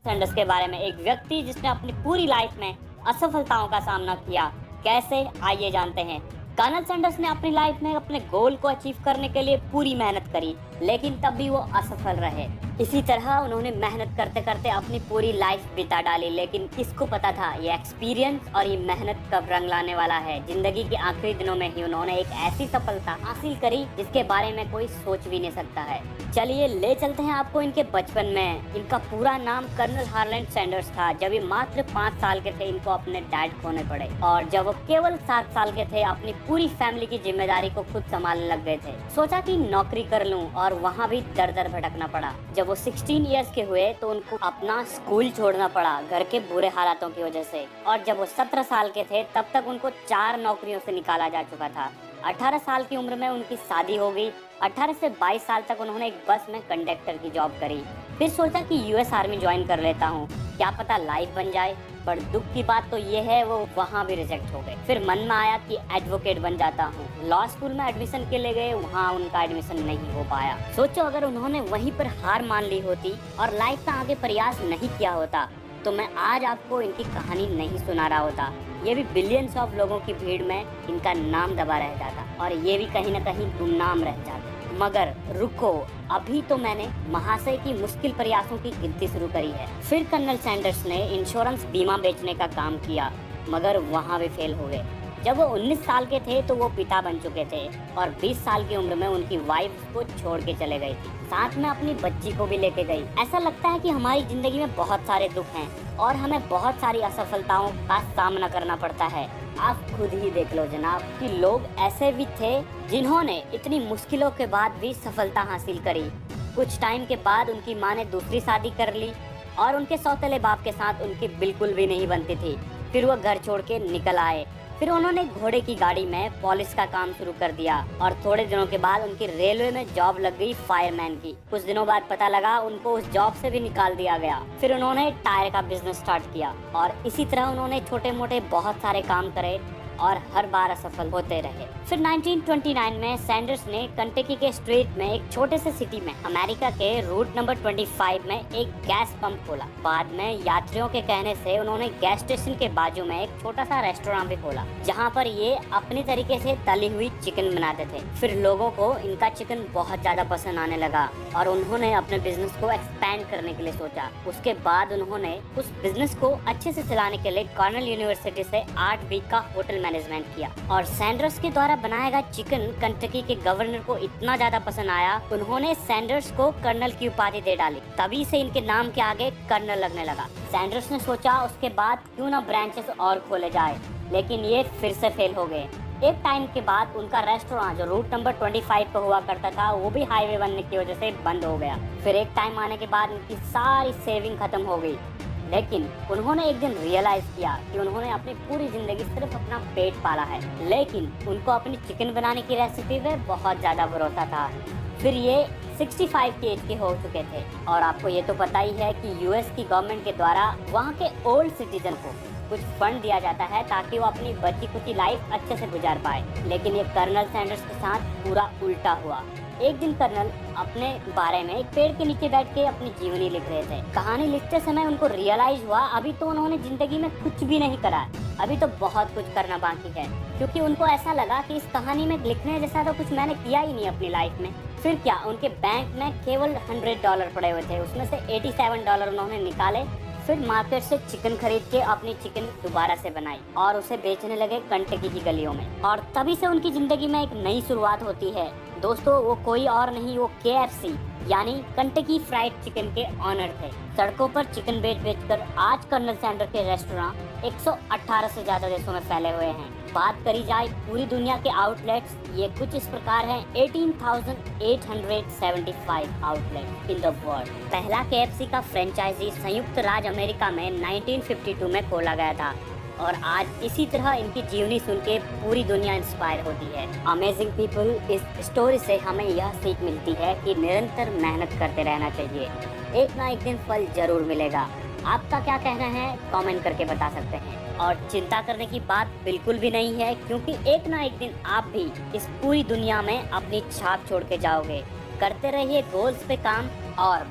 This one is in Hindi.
सैंडर्स के बारे में, एक व्यक्ति जिसने अपनी पूरी लाइफ में असफलताओं का सामना किया। कैसे, आइए जानते हैं। कर्नल सैंडर्स ने अपनी लाइफ में अपने गोल को अचीव करने के लिए पूरी मेहनत करी, लेकिन तब भी वो असफल रहे। इसी तरह उन्होंने मेहनत करते करते अपनी पूरी लाइफ बिता डाली, लेकिन किसको पता था ये एक्सपीरियंस और ये मेहनत कब रंग लाने वाला है। जिंदगी के आखिरी दिनों में ही उन्होंने एक ऐसी सफलता हासिल करी जिसके बारे में कोई सोच भी नहीं सकता है। चलिए ले चलते हैं आपको इनके बचपन में। इनका पूरा नाम कर्नल हार्लैंड सैंडर्स था। जब ये मात्र 5 साल के थे, इनको अपने डैड खोने पड़े, और जब वो केवल 7 साल के थे, अपनी पूरी फैमिली की जिम्मेदारी को खुद संभालने लग गए थे। सोचा कि नौकरी कर लूं, और वहाँ भी दर दर भटकना पड़ा। जब वो 16 इयर्स के हुए तो उनको अपना स्कूल छोड़ना पड़ा घर के बुरे हालातों की वजह से। और जब वो 17 साल के थे, तब तक उनको 4 नौकरियों से निकाला जा चुका था। 18 साल की उम्र में उनकी शादी हो गई। 18 से 22 साल तक उन्होंने एक बस में कंडक्टर की जॉब करी। फिर सोचा कि यूएस आर्मी ज्वाइन कर लेता हूँ, क्या पता लाइफ बन जाए। पर दुख की बात तो ये है, वो वहाँ भी रिजेक्ट हो गए। फिर मन में आया कि एडवोकेट बन जाता हूँ। लॉ स्कूल में एडमिशन के लिए गए, वहाँ उनका एडमिशन नहीं हो पाया। सोचो अगर उन्होंने वहीं पर हार मान ली होती और लाइफ का आगे प्रयास नहीं किया होता, तो मैं आज आपको इनकी कहानी नहीं सुना रहा होता। ये भी बिलियंस ऑफ लोगों की भीड़ में इनका नाम दबा रह जाता, और ये भी कहीं न कहीं गुमनाम रह जाता। मगर रुको, अभी तो मैंने महाशय की मुश्किल प्रयासों की गिनती शुरू करी है। फिर कर्नल सैंडर्स ने इंश्योरेंस बीमा बेचने का काम किया, मगर वहाँ भी फेल हो गए। जब वो 19 साल के थे तो वो पिता बन चुके थे, और 20 साल की उम्र में उनकी वाइफ को छोड़ के चले गए थे। साथ में अपनी बच्ची को भी लेके गई। ऐसा लगता है कि हमारी जिंदगी में बहुत सारे दुख हैं और हमें बहुत सारी असफलताओं का सामना करना पड़ता है। आप खुद ही देख लो जनाब कि लोग ऐसे भी थे जिन्होंने इतनी मुश्किलों के बाद भी सफलता हासिल करी। कुछ टाइम के बाद उनकी माँ ने दूसरी शादी कर ली, और उनके सौतेले बाप के साथ उनकी बिल्कुल भी नहीं बनती थी। फिर वो घर छोड़ के निकल आए। फिर उन्होंने घोड़े की गाड़ी में पॉलिश का काम शुरू कर दिया, और थोड़े दिनों के बाद उनकी रेलवे में जॉब लग गई फायरमैन की। कुछ दिनों बाद पता लगा उनको उस जॉब से भी निकाल दिया गया। फिर उन्होंने टायर का बिजनेस स्टार्ट किया, और इसी तरह उन्होंने छोटे मोटे बहुत सारे काम करे और हर बार असफल होते रहे। फिर 1929 में सैंडर्स ने कंटकी के स्ट्रीट में एक छोटे से सिटी में अमेरिका के रूट नंबर 25 में एक गैस पंप खोला। बाद में यात्रियों के कहने से उन्होंने गैस स्टेशन के बाजू में एक छोटा सा रेस्टोरेंट भी खोला, जहां पर ये अपनी तरीके से तली हुई चिकन बनाते थे। फिर लोगों को इनका चिकन बहुत ज्यादा पसंद आने लगा, और उन्होंने अपने बिजनेस को एक्सपैंड करने के लिए सोचा। उसके बाद उन्होंने उस बिजनेस को अच्छे से चलाने के लिए कर्नल यूनिवर्सिटी से 8 वीक का होटल मैनेजमेंट किया। और सैंडर्स के द्वारा बनाया गया चिकन कंटकी के गवर्नर को इतना ज्यादा पसंद आया, उन्होंने सैंडर्स को कर्नल की उपाधि दे डाली। तभी से इनके नाम के आगे कर्नल लगने लगा। सैंडर्स ने सोचा उसके बाद क्यों ना ब्रांचेस और खोले जाए, लेकिन ये फिर से फेल हो गए। एक टाइम के बाद उनका रेस्टोरेंट जो रूट नंबर 25 पे हुआ करता था, वो भी हाईवे बनने की वजह से बंद हो गया। फिर एक टाइम आने के बाद उनकी सारी सेविंग खत्म हो गई। लेकिन उन्होंने एक दिन रियलाइज किया कि उन्होंने अपनी पूरी जिंदगी सिर्फ अपना पेट पाला है, लेकिन उनको अपनी चिकन बनाने की रेसिपी में बहुत ज़्यादा भरोसा था। फिर ये 65 की एज के हो चुके थे, और आपको ये तो पता ही है कि यूएस की गवर्नमेंट के द्वारा वहाँ के ओल्ड सिटीजन को कुछ फंड दिया जाता है ताकि वो अपनी बची कुची लाइफ अच्छे से गुजार पाए। लेकिन ये कर्नल सैंडर्स के साथ पूरा उल्टा हुआ। एक दिन कर्नल अपने बारे में एक पेड़ के नीचे बैठ के अपनी जीवनी लिख रहे थे। कहानी लिखते समय उनको रियलाइज हुआ अभी तो उन्होंने जिंदगी में कुछ भी नहीं करा, अभी तो बहुत कुछ करना बाकी है। क्योंकि उनको ऐसा लगा कि इस कहानी में लिखने जैसा तो कुछ मैंने किया ही नहीं अपनी लाइफ में। फिर क्या, उनके बैंक में केवल $100 पड़े हुए थे, उसमें से $87 उन्होंने निकाले। फिर मार्केट से चिकन खरीद के अपनी चिकन दोबारा से बनाई और उसे बेचने लगे कंटकी की गलियों में। और तभी से उनकी जिंदगी में एक नई शुरुआत होती है। दोस्तों, वो कोई और नहीं, वो KFC यानी कंटकी फ्राइड चिकन के ऑनर थे। सड़कों पर चिकन बेच कर आज कर्नल सैंडर के रेस्टोरेंट 118 से ज्यादा देशों में फैले हुए हैं। बात करी जाए पूरी दुनिया के आउटलेट्स, ये कुछ इस प्रकार हैं। 18,875 आउटलेट इन द वर्ल्ड। पहला KFC का फ्रेंचाइजी संयुक्त राज्य अमेरिका में 1952 में खोला गया था, और आज इसी तरह इनकी जीवनी सुन के पूरी दुनिया इंस्पायर होती है। अमेजिंग पीपल, इस स्टोरी से हमें यह सीख मिलती है कि निरंतर मेहनत करते रहना चाहिए, एक ना एक दिन फल जरूर मिलेगा। आपका क्या कहना है कमेंट करके बता सकते हैं। और चिंता करने की बात बिल्कुल भी नहीं है, क्योंकि एक ना एक दिन आप भी इस पूरी दुनिया में अपनी छाप छोड़ के जाओगे। करते रहिए गोल्स पे काम, और